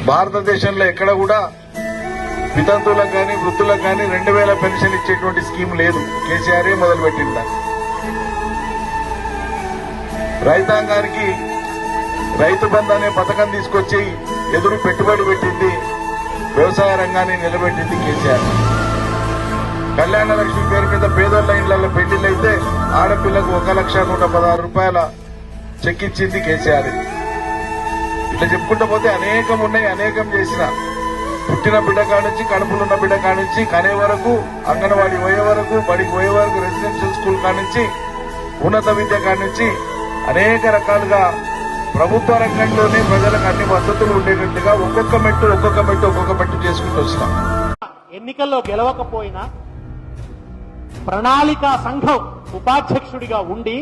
భారతదేశంలో ఎక్కడ కూడా వితంతువులకు కానీ వృద్ధులకు కానీ 2000 పెన్షన్ ఇచ్చేటువంటి స్కీమ్ లేదు. కేసీఆర్ మొదలుపెట్టింది. రైతాంగానికి రైతు బంధు అనే పథకం తీసుకొచ్చి ఎదురు పెట్టుబడి పెట్టింది, వ్యవసాయ రంగాన్ని నిలబెట్టింది కేసీఆర్. కళ్యాణ లక్ష్మి పేరు మీద పేదోళ్ల ఇళ్లలో పెళ్లిళ్ళైతే ఆడపిల్లకు 1,116,000 రూపాయల చెక్ ఇచ్చింది కేసీఆర్. ఇట్లా చెప్పుకుంటూ పోతే అనేకం ఉన్నాయి. అనేకం చేసిన పుట్టిన బిడ్డ కానుంచి, కడుపులున్న బిడ్డ కానుంచి, కనే వరకు, అంగన్వాడీ పోయే వరకు, బడికి పోయే వరకు, రెసిడెన్షియల్ స్కూల్ కానుంచి, ఉన్నత విద్య కానుంచి అనేక రకాలుగా ప్రభుత్వ రంగంలోనే ప్రజలకు అన్ని వసతులు ఉండేటట్టుగా ఒక్కొక్క మెట్టు చేసుకుంటూ వచ్చినాం. ఎన్నికల్లో గెలవకపోయినా ప్రణాళికా సంఘం ఉపాధ్యక్షుడిగా ఉండి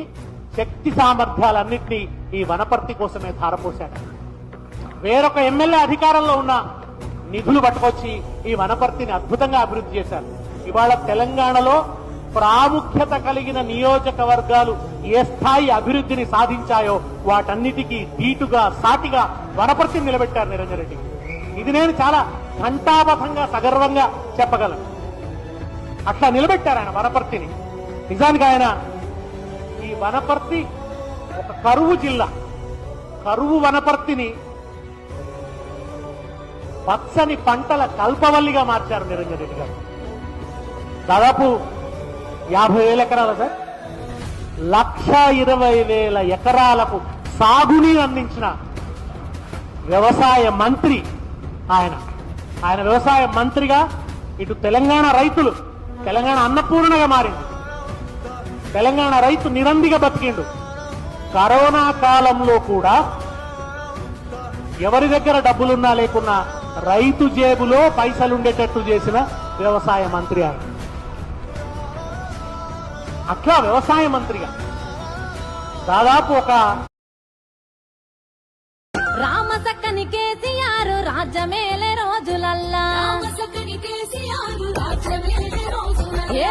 శక్తి సామర్థ్యాలన్నింటినీ ఈ వనపర్తి కోసమే ధారపోశాడు. వేరొక ఎమ్మెల్యే అధికారంలో ఉన్న నిధులు పట్టుకొచ్చి ఈ వనపర్తిని అద్భుతంగా అభివృద్ధి చేశారు. ఇవాళ తెలంగాణలో ప్రాముఖ్యత కలిగిన నియోజకవర్గాలు ఏ స్థాయి అభివృద్ధిని సాధించాయో వాటన్నిటికీ ధీటుగా సాటిగా వనపర్తిని నిలబెట్టారు నిరంజన్ రెడ్డి. ఇది నేను చాలా ఘంటాబద్ధంగా సగర్వంగా చెప్పగలను. అట్లా నిలబెట్టారు ఆయన వనపర్తిని. నిజానికి ఆయన ఈ వనపర్తి ఒక కరువు జిల్లా, కరువు వనపర్తిని పచ్చని పంటల కల్పవల్లిగా మార్చారు నిరంజన్ రెడ్డి గారు. దాదాపు 50,000 ఎకరాల సార్, 1,20,000 ఎకరాలకు సాగునీరు అందించిన వ్యవసాయ మంత్రి ఆయన. ఆయన వ్యవసాయ మంత్రిగా ఇటు తెలంగాణ రైతులు, తెలంగాణ అన్నపూర్ణగా మారింది. తెలంగాణ రైతు నిరందిగా బతికిండు. కరోనా కాలంలో కూడా ఎవరి దగ్గర డబ్బులున్నా లేకున్నా రైతు జేబులో పైసలుండేటట్టు చేసిన వ్యవసాయ మంత్రి ఆయన. అట్లా వ్యవసాయ మంత్రిగా దాదాపు ఒక రామసక్కని కేసీఆర్ రాజ్యమేలే రోజులల్లా, ఏ